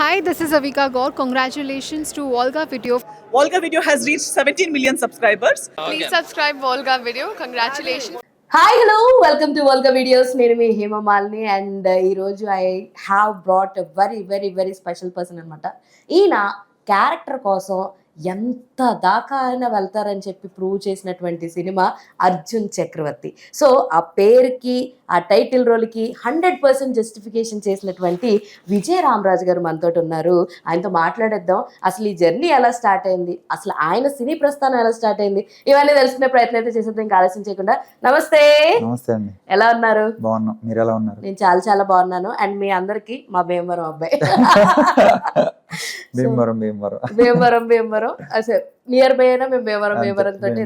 Hi, this is Avika Gaur. Congratulations to Volga Video. Volga Video has reached 17 million subscribers. Please subscribe Volga Video. Congratulations. Hi hello welcome to Volga videos. నేను మీ Hema Malini and ఈరోజు I have brought a very very very special person అనమాట. ఈయన character కోసం ఎంత దాకా అయినా వెళ్తారని చెప్పి ప్రూవ్ చేసినటువంటి సినిమా అర్జున్ చక్రవర్తి. సో ఆ పేరుకి ఆ టైటిల్ రోల్కి 100% జస్టిఫికేషన్ చేసినటువంటి విజయ రామరాజు గారు మనతో ఉన్నారు. ఆయనతో మాట్లాడేద్దాం. అసలు ఈ జర్నీ ఎలా స్టార్ట్ అయింది, అసలు ఆయన సినీ ప్రస్థానం ఎలా స్టార్ట్ అయింది, ఇవన్నీ తెలుసుకునే ప్రయత్నం అయితే చేసేద్దాం. ఇంకా ఆలస్యం చేయకుండా నమస్తే. నమస్తే అండి. ఎలా ఉన్నారు? బాగున్నాం, మీరు ఎలా ఉన్నారు? నేను చాలా చాలా బాగున్నాను. అండ్ మీ అందరికి మా భీమవరం అబ్బాయి. భీమవరం అసలు నియర్ బై అయినా మేము భీమవరం తోటి.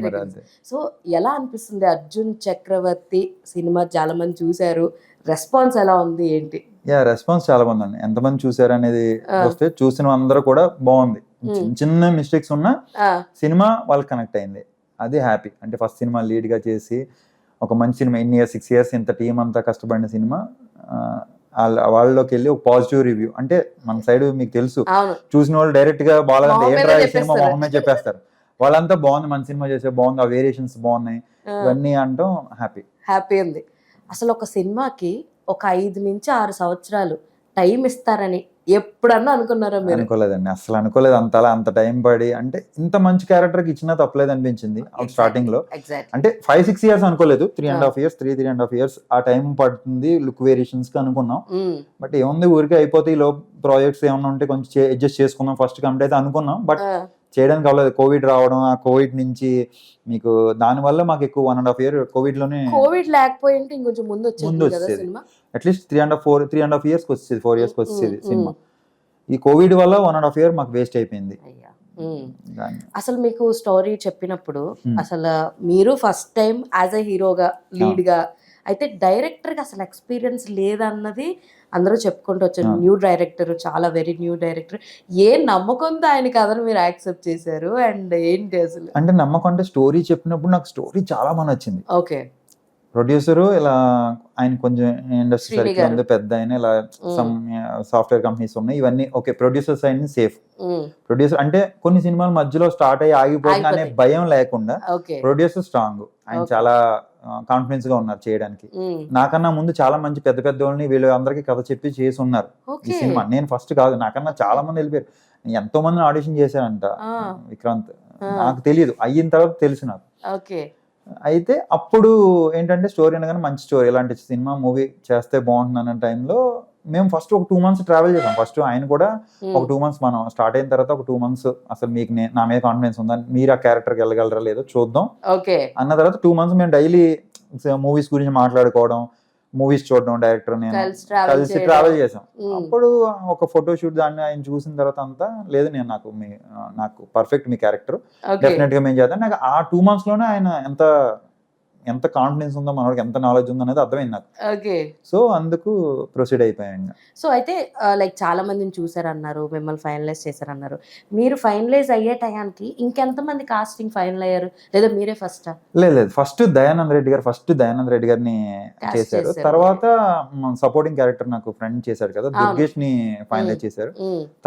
సో ఎలా అనిపిస్తుంది అర్జున్ చక్రవర్తి సినిమా? చాలా మంది చూసారు, రెస్పాన్స్ ఎలా ఉంది ఏంటి? రెస్పాన్స్ చాలా బాగుందండి. ఎంతమంది చూసారు అనేది వస్తే చూసిన అందరూ కూడా బాగుంది. చిన్న మిస్టేక్స్ ఉన్నా సినిమా వాళ్ళకి కనెక్ట్ అయింది, అది హ్యాపీ. అంటే ఫస్ట్ సినిమా లీడ్ గా చేసి ఒక మంచి సినిమా, 6 years ఇంత టీం అంతా కష్టపడిన సినిమా వాళ్ళలోకి వెళ్ళి ఒక పాజిటివ్ రివ్యూ. అంటే మన సైడ్ మీకు తెలుసు, చూసిన వాళ్ళు డైరెక్ట్ గా బాగాలంటే ఏంట్రా ఈ సినిమా మొహమే చెప్పేస్తారు. వాళ్ళంతా బాగుంది, మన సినిమా చేసే బాగుంది, ఆ వేరియేషన్స్ బాగున్నాయి, ఇవన్నీ అంటాం హ్యాపీ ఉంది. అసలు ఒక సినిమాకి ఒక 5 నుంచి 6 సంవత్సరాలు టైం ఇస్తారని ఎప్పుడన్నా అనుకున్నారా మీరు? అనుకోలేదండి, అసలు అనుకోలేదు. అంత టైం పడి అంటే ఇంత మంచి క్యారెక్టర్ కి ఇచ్చినా తప్పలేదు అనిపించింది స్టార్టింగ్ లో. అంటే 5-6 years అనుకోలేదు, 3.5 years ఆ టైం పడుతుంది లుక్ వేరియేషన్స్ కి అనుకున్నాం. బట్ ఏముంది, ఊరికే అయిపోతే ఈ లో ప్రాజెక్ట్స్ ఏమన్నా ఉంటే కొంచెం అడ్జస్ట్ చేసుకుందాం ఫస్ట్ కంప్లీట్ అయితే అనుకున్నాం. బట్ చేయడానికి అవ్వలేదు. కోవిడ్ రావడం, ఆ కోవిడ్ నుంచి మీకు దాని వల్ల మాకు ఎక్కువ 1.5 year కోవిడ్ లోనే. కోవిడ్ లేకపోయింటే ఇంకొంచెం ముందు వచ్చేది. అట్లీస్ట్ 3.5 years వచ్చేది, 4 years వచ్చేది సినిమా. ఈ కోవిడ్ వల్ల 1.5 year మాకు వేస్ట్ అయిపోయింది. అసలు మీకు స్టోరీ చెప్పినప్పుడు అసలు మీరు ఫస్ట్ టైం యాజ్ ఎ హీరోగా లీడ్ గా అయితే డైరెక్టర్ కి అసలు ఎక్స్పీరియన్స్ లేదన్నది అందరూ చెప్పుకుంటూ వచ్చారు. న్యూ డైరెక్టర్, చాలా వెరీ న్యూ డైరెక్టర్. ఏ నమ్మకంతో ఆయన కథను మీరు యాక్సెప్ట్ చేశారు అండ్ ఏంటి అసలు? అంటే నమ్మకం అంటే స్టోరీ చెప్పినప్పుడు నాకు స్టోరీ చాలా బాగా నచ్చింది. ఓకే. ప్రొడ్యూసర్ ఇలా ఆయన కొంచెం ఇండస్ట్రీ సర్కిల్ ఉంది, పెద్ద ఆయన, ఇలా సమ్ సాఫ్ట్వేర్ కంపెనీస్ ఉన్నాయి, ఇవన్నీ ఓకే. ప్రొడ్యూసర్ సైడ్ ని సేఫ్. ప్రొడ్యూసర్ అంటే కొన్ని సినిమాలు మధ్యలో స్టార్ట్ అయ్యి ఆగిపోతుంది అనే భయం లేకుండా ప్రొడ్యూసర్ స్ట్రాంగ్. ఆయన చాలా కాన్ఫిడెన్స్ గా ఉన్నారు చేయడానికి. నాకన్నా ముందు చాలా మంచి పెద్ద పెద్ద వాళ్ళని వీళ్ళు అందరికి కథ చెప్పి చేసి ఉన్నారు ఈ సినిమా. నేను ఫస్ట్ కాదు, నాకన్నా చాలా మంది వెళ్ళిపోయారు. ఎంతో మందిని ఆడిషన్ చేశారంట విక్రాంత్. నాకు తెలియదు, అయిన తర్వాత తెలుసు నాకు. అయితే అప్పుడు ఏంటంటే స్టోరీ అనగానే మంచి స్టోరీ, ఇలాంటి సినిమా మూవీ చేస్తే బాగుంటుంది అన్న టైంలో మేము ఫస్ట్ ఒక 2 months ట్రావెల్ చేసాం. ఫస్ట్ ఆయన కూడా ఒక 2 months, మనం స్టార్ట్ అయిన తర్వాత ఒక 2 months అసలు మీకు నా మీద కాన్ఫిడెన్స్ ఉందా, మీరు ఆ క్యారెక్టర్కి వెళ్ళగలరా లేదో చూద్దాం అన్న తర్వాత 2 months మేము డైలీ మూవీస్ గురించి మాట్లాడుకోవడం, మూవీస్ చూడడం, డైరెక్టర్ నేను కలిసి ట్రావెల్ చేసాం. అప్పుడు ఒక ఫోటో షూట్ దాన్ని ఆయన చూసిన తర్వాత అంతా లేదు, నేను నాకు పర్ఫెక్ట్ మీ క్యారెక్టర్, డెఫినెట్ గా మేము చేద్దాం. నాకు ఆ 2 months లోనే ఆయన ఎంత కాన్ఫిడెన్స్ ఉందో, మనోడికి ఎంత నాలెడ్జ్ ఉందో అనేది అర్థమైంది నాకు. సో అందుకు ప్రొసీడ్ అయిపోయాను. సో అయితే లైక్ చాలా మందిని చూసారన్నారు, మిమ్మల్ని ఫైనలైజ్ చేశారన్నారు. మీరు ఫైనలైజ్ అయ్యే టయానికి ఇంకెంతమంది కాస్టింగ్ ఫైనల్ అయ్యారు, లేదా మీరే ఫస్ట్? లేదు, ఫస్ట్ దయానంద్ రెడ్డి గారిని చేశారు. తర్వాత సపోర్టింగ్ క్యారెక్టర్ నాకు ఫ్రెండ్ చేశారు కదా, దుర్గేష్ ని ఫైనలైజ్ చేశారు.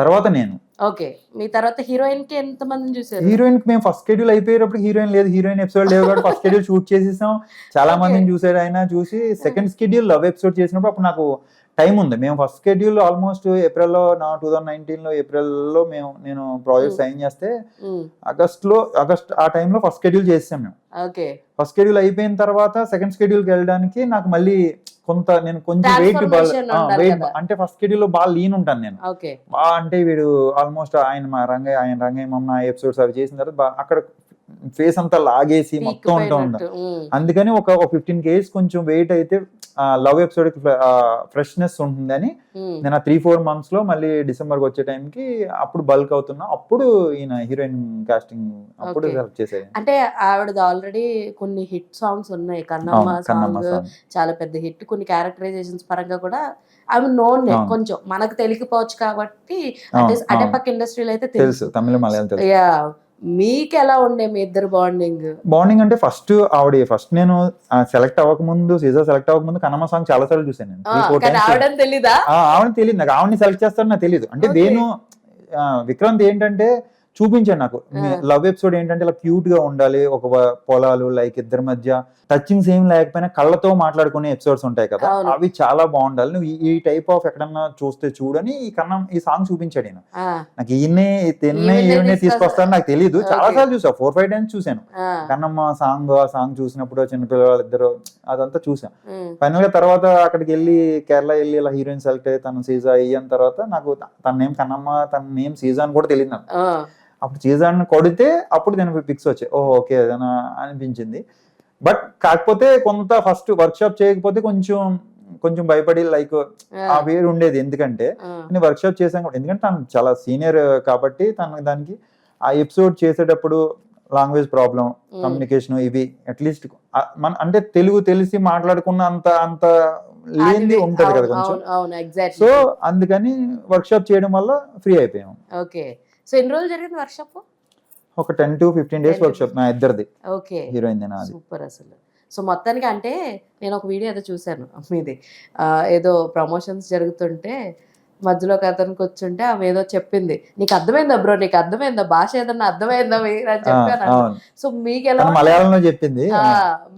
తర్వాత నేను. ఓకే. మీ తర్వాత హీరోయిన్ కి ఎంత మందిని చూసారు? హీరోయిన్ కి మేము ఫస్ట్ షెడ్యూల్ అయిపోయేటప్పుడు హీరోయిన్ లేదు, హీరోయిన్ ఎపిసోడ్ లేవు కాబట్టి ఫస్ట్ షెడ్యూల్ షూట్ చేసేసాం. చాలా మందిని చూసారు ఆయన. చూసి సెకండ్ షెడ్యూల్ లవ్ ఎపిసోడ్ చేసినప్పుడు అప్పుడు నాకు టైం ఉంది. మేము ఫస్ట్ షెడ్యూల్ ఆల్మోస్ట్ ఏప్రిల్లో 2019 ఏప్రిల్లో నేను ప్రాజెక్ట్ సైన్ చేస్తే ఆగస్ట్ ఆ టైంలో ఫస్ట్ షెడ్యూల్ చేసాం మేము. ఫస్ట్ షెడ్యూల్ అయిపోయిన తర్వాత సెకండ్ షెడ్యూల్కి వెళ్ళడానికి నాకు మళ్ళీ నేను కొంచెం వెయిట్ అంటే ఫస్ట్ షెడ్యూల్ లో బాగా లీన్ ఉంటాను నేను. అంటే వీడు ఆల్మోస్ట్ ఆయన రంగయ్య మమ్మ ఎపిసోడ్స్ అవి చేసిన తర్వాత అక్కడ ఫేస్ అంతా లాగేసి మొత్తం ఉంటా. అందుకని ఒక 15 kgs కొంచెం వెయిట్ అయితే లవ్ ఎపిసోడ్ కి ఫ్రెష్నెస్ ఉంటుందని నేను ఆ 3-4 months లో మళ్ళీ డిసెంబర్ వచ్చే టైంకి అప్పుడు బల్క్ అవుతున్నా. అప్పుడు ఈయన హీరోయిన్ కాస్టింగ్ అప్పుడు సెలెక్ట్ చేసేది. అంటే ఆవిడది ఆల్రెడీ కొన్ని హిట్ సాంగ్స్ ఉన్నాయి, కన్నమ్మ సాంగ్ చాలా పెద్ద హిట్. కొన్ని క్యారెక్టరైజేషన్స్ పరంగా కూడా అవి నోన్, కొంచెం మనకు తెలియకపోవచ్చు కాబట్టి అంటే పక్క ఇండస్ట్రీలో అయితే తెలుసు, తమిళ మలయాళం తెలుసు. మీకు ఎలా ఉండే మీ ఇద్దరు బాండింగ్? బాండింగ్ అంటే ఫస్ట్ నేను సెలెక్ట్ అవ్వకముందు సీజన్ సెలెక్ట్ అవ్వకముందు కన్నమ్మ సాంగ్ చాలా సార్లు చూసాను నేను 3-4 కానీ times. ఆవిడని తెలీదా? ఆవిడని తెలియదు నాకు, ఆవిడని సెలెక్ట్ చేస్తారని నాకు తెలియదు. అంటే Okay. వేణు విక్రాంత్ ఏంటంటే చూపించాడు నాకు లవ్ ఎపిసోడ్ ఏంటంటే ఇలా క్యూట్ గా ఉండాలి, ఒక పొలాలు లైక్ ఇద్దరి మధ్య టచింగ్స్ ఏం లేకపోయినా కళ్ళతో మాట్లాడుకునే ఎపిసోడ్స్ ఉంటాయి కదా, అవును. అవి చాలా బాగుండాలి, నువ్వు ఈ టైప్ ఆఫ్ ఎక్కడన్నా చూస్తే చూడని ఈ సాంగ్ చూపించాడు ఈయన. ఆ, నాకు ఈయన్నే ఈయన్నే తీసుకొస్తాను నాకు తెలియదు, చాలా Okay. సార్లు చూసా, 4-5 times చూసాను. ఆ, కన్నమ్మ ఆ సాంగ్ చూసినప్పుడు చిన్నపిల్లలు ఇద్దరు అదంతా చూసాను. ఉమ్, ఫైనల్ గా తర్వాత అక్కడికి వెళ్ళి కేరళ వెళ్ళి ఇలా హీరోయిన్ సెలెక్ట్ అయ్యి తను సీజా అయ్యాన తర్వాత నాకు తన నేమ్ కన్నమ్మ, తన నేమ్ సీజా అని కూడా తెలియదు నాకు. ఆ, అప్పుడు సీజన్ కొడితే అప్పుడు నేను పిక్స్ వచ్చాయి, ఓహో ఓకే అదేనా అనిపించింది. బట్ కాకపోతే కొంత ఫస్ట్ వర్క్ షాప్ చేయకపోతే కొంచెం భయపడి లైక్ ఆ వేరు ఉండేది, ఎందుకంటే ఆ, నేను వర్క్ షాప్ చేశాను కూడా, ఎందుకంటే తను చాలా సీనియర్ కాబట్టి దానికి ఆ ఎపిసోడ్ చేసేటప్పుడు లాంగ్వేజ్ ప్రాబ్లం, కమ్యూనికేషన్ ఇవి అట్లీస్ట్ అంటే తెలుగు తెలిసి మాట్లాడుకున్న అంత లేనిది ఉంటది కదా కొంచెం. అవును, అవును, ఎగ్జాక్ట్లీ. సో అందుకని వర్క్ షాప్ చేయడం వల్ల ఫ్రీ అయిపోయాం. ఓకే, సో ఎన్ని రోజులు జరిగింది వర్క్ షాప్? ఒక 10 to 15 days వర్క్ షాప్ మా ఇద్దరిది, ఓకే, హీరోయిన్ నాది. సూపర్ అసలు. సో మొత్తానికి అంటే నేను ఒక వీడియో ఏదో చూశాను మీది, ఏదో ప్రమోషన్స్ జరుగుతుంటే మధ్యలోకి అతనికి వచ్చుంటే ఆమె ఏదో చెప్పింది, నీకు అర్థమైందా బ్రో, నీకు అర్థమైందా భాష ఏదన్నా అర్థమైందా మీరు అని చెప్పాను. అవును, సో మీకు ఎలా తను మలయాళంలో చెప్పింది.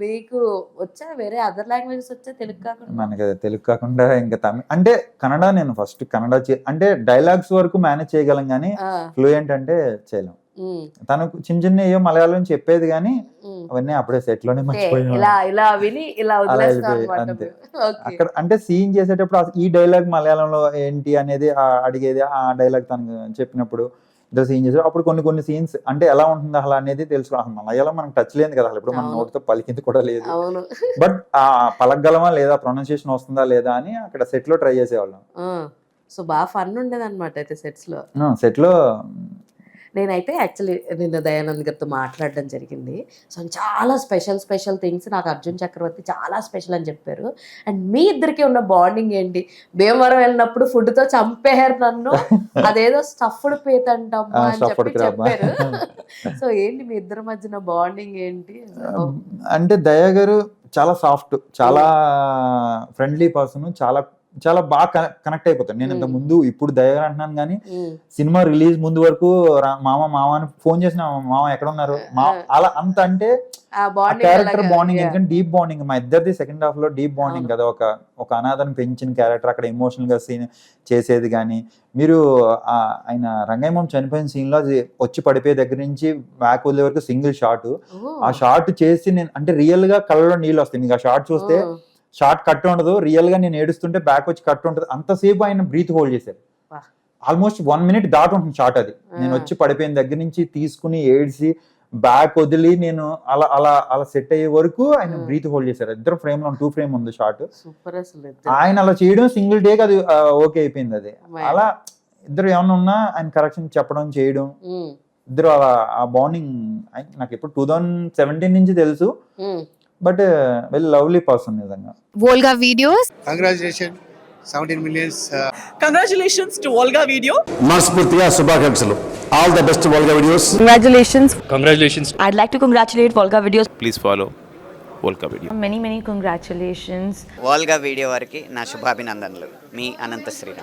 మీకు వచ్చా వేరే అదర్ లాంగ్వేజెస్ వచ్చా తెలుగు కాకుండా? మనకి తెలుగు కాకుండా ఇంకా తమిళ అంటే కన్నడ, నేను ఫస్ట్ కన్నడ అంటే డైలాగ్స్ వరకు మేనేజ్ చేయగలం కానీ ఆ, ఫ్లూయెంట్ అంటే చేయలేం. ఉమ్, తనకు చిన్న ఏవో మలయాళం చెప్పేది కానీ ఉమ్. అవన్నీ అప్పుడే సెట్ లోనే అంటే మర్చిపోయాం. ఇలా విని ఇలా వదిలేస్తాం వెళ్ళిపోయి, అనమాట. అంతే. ఓకే, అక్కడ అంటే సీన్ చేసేటప్పుడు ఈ డైలాగ్ మలయాళంలో ఏంటి అనేది అడిగేది, ఆ డైలాగ్ తనకు చెప్పినప్పుడు ఇద్దరు సీన్ చేసారు. అప్పుడు కొన్ని సీన్స్ అంటే ఎలా ఉంటుంది అసలు అనేది తెలుసు. అసలు మలయాళం మనకు టచ్ లేదు కదా, అసలు ఇప్పుడు మన అవును. నోటితో పలికింది కూడా లేదు. అవును. బట్ ఆ పలకగలమా లేదా, ప్రొనౌన్సియేషన్ వస్తుందా లేదా అని అక్కడ సెట్ లో ట్రై చేసేవాళ్ళం. సో బాగా ఫన్ ఉండేది అనమాట అయితే సెట్స్ లో. సెట్ లో నేనైతే యాక్చువల్లీ నిన్న దయానంద్ గారితో మాట్లాడడం జరిగింది. సో చాలా స్పెషల్ థింగ్స్ నాకు అర్జున్ చక్రవర్తి చాలా స్పెషల్ అని చెప్పారు. అండ్ మీ ఇద్దరికి ఉన్న బాండింగ్ ఏంటి? భీమవరం వెళ్ళినప్పుడు ఫుడ్ తో చంపేశారు నన్ను, అదేదో స్టఫ్డ్ పీత అంటమ్మా అని stuffed చెప్పి crab. చెప్పారు. సో ఏంటి మీ ఇద్దరి మధ్యన బాండింగ్ ఏంటి? అంటే దయా గారు చాలా సాఫ్ట్, చాలా ఫ్రెండ్లీ పర్సన్, చాలా బాగా కనెక్ట్ అయిపోతాను. నేను ఇంత ముందు ఇప్పుడు దయగా అంటున్నాను కానీ సినిమా రిలీజ్ ముందు వరకు మామ అని ఫోన్ చేసిన మామ ఎక్కడ ఉన్నారు అలా అంత అంటే క్యారెక్టర్ బాండింగ్, ఎందుకంటే డీప్ బాండింగ్ మా ఇద్దరిది. సెకండ్ హాఫ్ లో డీప్ బాండింగ్ కదా, ఒక అనాథను పెంచిన క్యారెక్టర్ అక్కడ ఎమోషనల్ గా సీన్ చేసేది. కానీ మీరు ఆయన రంగయ్య చనిపోయిన సీన్ లో వచ్చి పడిపోయే దగ్గర నుంచి బ్యాక్ వదిలే వరకు సింగిల్ షాట్, ఆ షాట్ చేసి నేను అంటే రియల్ గా కళ్ళలో నీళ్ళు వస్తాయి. మీకు ఆ షాట్ చూస్తే షార్ట్ కట్ ఉండదు, రియల్ గా నేను ఏడుస్తుంటే బ్యాక్ వచ్చి కట్ ఉంటుంది. అంతసేపు ఆయన బ్రీత్ హోల్డ్ చేశారు, ఆల్మోస్ట్ 1 minute దాటి ఉంటుంది షార్ట్ అది. నేను వచ్చి పడిపోయిన దగ్గర నుంచి తీసుకుని ఏడ్చి బ్యాక్ వదిలి నేను అలా సెట్ అయ్యే వరకు ఆయన బ్రీత్ హోల్డ్ చేశారు. ఇద్దరు ఫ్రేమ్ లో 2 frame ఉంది షార్ట్. ఆయన అలా చేయడం సింగిల్ టేక్ అది ఓకే అయిపోయింది. అది అలా ఇద్దరు ఏమన్నా ఉన్నా ఆయన కరెక్షన్ చెప్పడం చేయడం, ఇద్దరు ఆ బాండింగ్ నాకు ఇప్పుడు 2017 నుంచి తెలుసు. బట్ వెరీ లవ్లీ పర్సన్ నిజంగా. Volga Videos. Congratulations, 17 millions. Congratulations to Volga Video. మనస్ఫూర్తిగా శుభాకాంక్షలు. All the best Volga videos. Congratulations. I'd like to congratulate Volga Videos. Please follow Volga Video. Many congratulations. Volga video వారికి నా శుభాభినందనలు. మీ అనంత శ్రీరామ్.